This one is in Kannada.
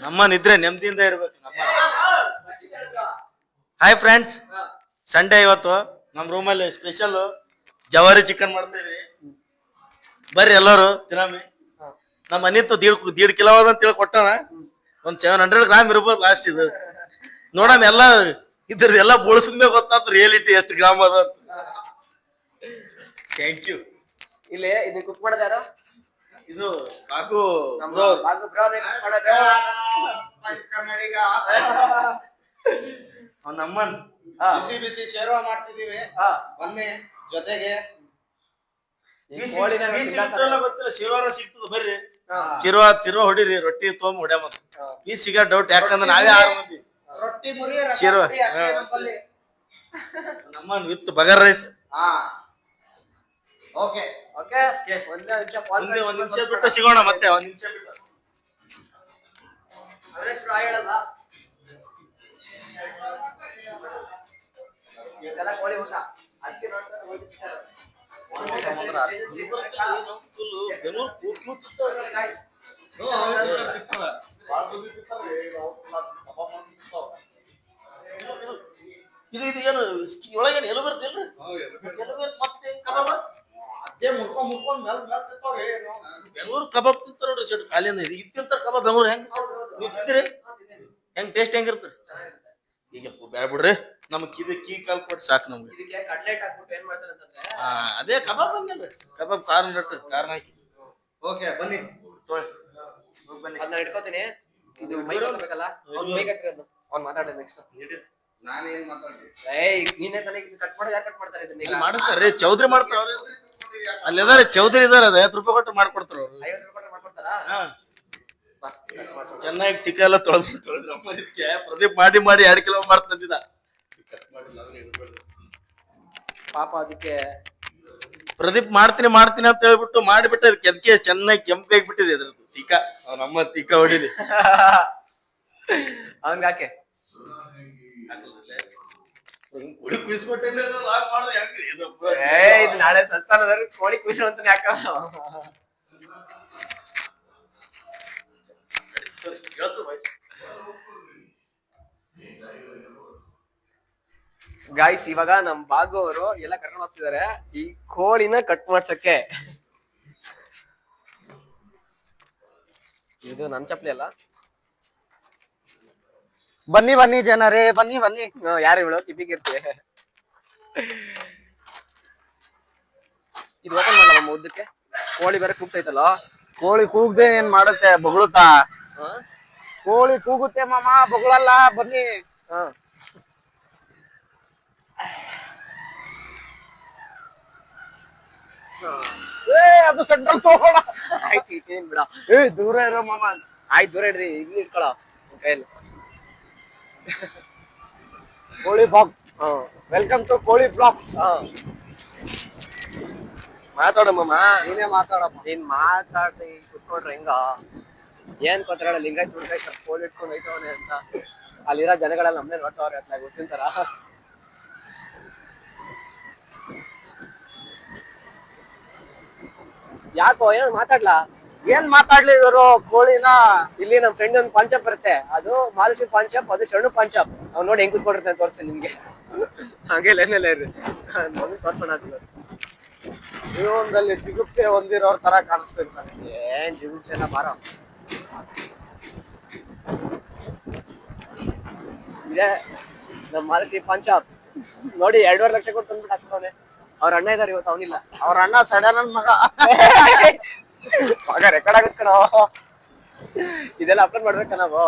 ನಮ್ಮನ್ ಇದ್ರೆ ನೆಮ್ಮದಿಯಿಂದ ಇರ್ಬೇಕು. ಹಾಯ್ ಫ್ರೆಂಡ್ಸ್, ಸಂಡೇ ಇವತ್ತು ನಮ್ ರೂಮಲ್ಲಿ ಸ್ಪೆಷಲ್ ಜವಾರಿ ಚಿಕನ್ ಮಾಡ್ತೇವಿ. ಬರ್ರಿ ಎಲ್ಲರೂ ತಿನ್ನಮಿ. ನಮ್ಮ ಅನಿತ್ತು ದೀಡ್ ಕಿಲೋ ಅಂತ ಹೇಳಿ ಕೊಟ್ಟಾನ. ಒಂದ್ 700 ಗ್ರಾಮ್ ಇರ್ಬೋದು ಲಾಸ್ಟ್. ಇದು ನೋಡಮ್ ಎಲ್ಲ ಇದ್ರದ್ದು ಎಲ್ಲ ಬೋಳ್ಸಿದ್ಮೇಲೆ ಗೊತ್ತಾತ ರಿಯಾಲಿಟಿ ಎಷ್ಟು ಗ್ರಾಮ್ ಅದ. Thank you. ಇಲ್ಲಿ ಇದನ್ನ ಕುಕ್ ಮಾಡೋದು ಯಾರು? ಇದು ಬಾಗು ನಮ್ಮನ್ ಬಿಸಿ ಬಿಸಿ ಶೇರ್ವಾ ಮಾಡ್ತಿದೀವಿ. ಬನ್ನಿ ಜೊತೆಗೆ. ಗೊತ್ತಿಲ್ಲ, ಶಿರ್ವಾರ ಸಿಗ್ತದ. ಬರ್ರಿ ಶಿರ್ವಾ ಹೊಡಿರಿ, ರೊಟ್ಟಿ ತೊಗೊಂಡ್ ಹೊಡ್ಯಾಮ. ಈ ಸಿಗ ಡೌಟ್ ಯಾಕಂದ್ರೆ ನಾವೇ 6 ಮಂದಿ. ರೊಟ್ಟಿ ಮುರಿ ಶಿರ್ವಾ ನಮ್ಮನ್ ವಿತ್ ಬಗರ್ ರೈಸ್. ಓಕೆ ಓಕೆ, ಒಂದ್ ನಿಮಿಷ ಬಿಟ್ಟು ಸಿಗೋಣ. ಮತ್ತೆ ಒಂದ್ ನಿಮಿಷ ಬಿಟ್ಟು ಕೋಳಿ ಊಟ ಅದಕ್ಕೆ ಇದು ಏನು ಒಳಗೇನು ಎಲು ಬರ್ತಿಲ್ಲ. ಮತ್ತೆ ಕಬಾಬ್ ಅದೇ ಮುರ್ಕೊಂಡ್ ಬೆಂಗಳೂರು ಕಬಾಬ್ ತಿಂತಾರ ನೋಡ್ರಿ. ಶೆಟ್ ಖಾಲಿ ಅಂದ್ರೆ ಈಗ ತಿಂತಾರ ಕಬಾಬ್. ಬೆಂಗಳೂರು ಹೆಂಗ್ ನೀವು ತಿಂತೀರಿ? ಹೆಂಗ್ ಟೇಸ್ಟ್ ಹೆಂಗಿರ್ತದೆ? ಈಗ ಬ್ಯಾಡ ಬಿಡ್ರಿ, ನಮಗ್ ಕೀ ಕಾಲ್ ಕೊಟ್ಟು ಸಾಕು ನಮ್ಗೆ. ಇದಕ್ಕೆ ಕಟ್ಲೆಟ್ ಹಾಕ್ಬಿಟ್ಟು ಏನ್ ಮಾಡ್ತಾರೆ ಅಂತಂದ್ರೆ ಅದೇ ಕಬಾಬ್ ಹಂಗಲ್ಲ, ಕಬಾಬ್ ಕಾರಣ ಹಾಕಿ. ಓಕೆ ಬನ್ನಿ ಬನ್ನಿ, ಅದನ್ನ ಇಟ್ಕೋತೀನಿ. ಇದು ಮೈಕ್ ಹಾಕಬೇಕಲ್ಲ, ಅವ್ನು ಮೈಕ್ ಹಾಕಿರೋದು ಅವ್ನು ಮಾತಾಡೋದು ನೆಕ್ಸ್ಟ್. ನಾನೇನ್ ಮಾತಾಡ್ಲಿ? ನೀನೇ ತಾನೇ ಕಟ್ ಮಾಡೋದು. ಯಾರು ಕಟ್ ಮಾಡ್ತಾರೆ ಇದನ್ನ? ಮಾಡಿಸ್ತಾರ್ರಿ, ಚೌಧರಿ ಮಾಡ್ತಾರ. ಅಲ್ಲಿ ಇದಾರೆ ಚೌಧರಿ ಇದಾರೆ, ಅದು 50 ರೂಪಾಯಿ ಕೊಟ್ಟು ಮಾಡ್ಕೊಡ್ತಾರ ಅವ್ರು. 50 ರೂಪಾಯಿ ಮಾಡ್ಕೊಡ್ತಾರಾ? ಚೆನ್ನಾಗಿ ಟಿಕ್ಕ ಎಲ್ಲ ತೊಳೆದ್ರು. ಪ್ರದೀಪ್ ಮಾಡಿ 2 ಕಿಲೋ ಮಾಡ್ತಂದಿದ್ದ. ಪಾಪ ಅದಕ್ಕೆ ಪ್ರದೀಪ್ ಮಾಡ್ತೀನಿ ಅಂತ ಹೇಳ್ಬಿಟ್ಟು ಮಾಡಿಬಿಟ್ಟು ಅದಕ್ಕೆ ಚೆನ್ನಾಗಿ ಕೆಂಪಾಗಿ ಬಿಟ್ಟಿದೆ ಅದ್ರದ್ದು ಟಿಕ್ಕ. ನಮ್ಮ ಟಿಕ್ಕ ಹೊಡಿಲಿ ಅವನ್ಗೆ ಹಾಕೆ. ಇದು ನಾಳೆ ಸಂಸ್ಥಾನದ ಕೋಳಿ ಖುಷಿ ಅಂತಾನೆ ಹಾಕ. ಗಾಯ್ಸ್, ಇವಾಗ ನಮ್ ಬಾಗು ಅವರು ಎಲ್ಲ ಕರ್ಕೊಂಡು ಹೋಗ್ತಿದಾರೆ ಈ ಕೋಳಿನ ಕಟ್ ಮಾಡ್ಸಕ್ಕೆ. ಇದು ನನ್ ಚಪ್ಲಿ ಅಲ್ಲ. ಬನ್ನಿ ಜನರೇ, ಬನ್ನಿ. ಯಾರು ಇವಳು ಕಿಪಿಗಿರ್ತಿ? ಇದು ಓಪನ್ ಮಾಡಲ್ಲ ಉದ್ದಕ್ಕೆ. ಕೋಳಿ ಬೇರೆ ಕೂಗ್ತೈತಲ್ಲ. ಕೋಳಿ ಕೂಗ್ದೆ ಏನ್ ಮಾಡುತ್ತೆ? ಬೊಗಳುತ್ತಾ? ಕೋಳಿ ಕೂಗುತ್ತೆ ಮಾಮ, ಬೊಗಳಲ್ಲ. ಬನ್ನಿ. ಅದು ಸೆಂಟ್ರಲ್ ತಗೋಣ. ಆಯ್ತು, ಏನ್ ಬಿಡ. ದೂರ ಇರೋ ಮಾಮ. ಆಯ್ತು, ದೂರ ಇಡ್ರಿ. ಇಲ್ಲಿ ಇಟ್ಕೊಳ ಕೈಯಲ್ಲಿ. ಕೋಳಿ ಬ್ಲಾಗ್. ವೆಲ್ಕಮ್ ಟು ಕೋಳಿ ಬ್ಲಾಗ್. ಮಾತಾಡಮ್ಮ. ನೀನೇ ಮಾತಾಡಮ್ಮ. ನೀನ್ ಮಾತಾಡಿ ಕುತ್ಕೊಂಡ್ರೆ ಹೆಂಗ? ಏನ್ ಕೊತ್ತಾರ ಲಿಂಗಾಯತ್ ಕೋಳಿ ಇಟ್ಕೊಂಡು ಹೋಯ್ತವನೆ ಅಂತ ಅಲ್ಲಿರೋ ಜನಗಳೆಲ್ಲ ನಮ್ನೆ ನೋಡ್ತವ್ರೆ ಅಂತ ಗೊತ್ತಿಂತಾರ. ಯಾಕೋ ಏನೋ ಮಾತಾಡ್ಲಾ? ಏನ್ ಮಾತಾಡ್ಲಿ ಇವರು ಕೋಳಿನ? ಇಲ್ಲಿ ನಮ್ ಫ್ರೆಂಡ್ ಒಂದು ಪಾನ್ ಶಾಪ್ ಬರುತ್ತೆ, ಅದು ಮಹಾಲಕ್ಷ್ಮಿ ಪಾನ್ ಶಾಪ್, ಅದು ಶರಣು ಪಾನ್ ಶಾಪ್. ಅವ್ನು ನೋಡಿ ಹೆಂಗ್ ಕುತ್ಕೊಂಡಿರ್ತಾನೆ ತೋರಿಸ್ತೀನಿ ನಿಮ್ಗೆ. ಹಾಗೆ ಏನೆಲ್ಲ ಇರ್ರಿ ತೋರ್ಸೋಣ. ಜೀವನದಲ್ಲಿ ಜಿಗುಪ್ಸೆ ಹೊಂದಿರೋರ್ ತರ ಕಾಣಿಸ್ತಿರ್ತಾನೆ. ಏನ್ ಜಿಗುಪ್ಸೆ ಎಲ್ಲ ಬಾರ. ಇದೆ ನಮ್ ಮಹಾಲಕ್ಷ್ಮಿ ಪಾನ್ ಶಾಪ್ ನೋಡಿ. 2.5 ಲಕ್ಷ ಕೊಟ್ಟು ತಂದ್ಬಿಟ್ಟು ಹಾಕ್ತವನೆ. ಅವ್ರ ಅಣ್ಣ ಇದಾರೆ ಇವತ್ತು, ಅವನಿಲ್ಲ. ಅವ್ರ ಅಣ್ಣ ಸಡನ್ ಮಗ. ರೆಕಾರ್ಡ್ ಆಗತ್ ಕಣ. ಇದೆಲ್ಲ ಅಪ್ಲೋಡ್ ಮಾಡ್ಬೇಕ ನಾವು.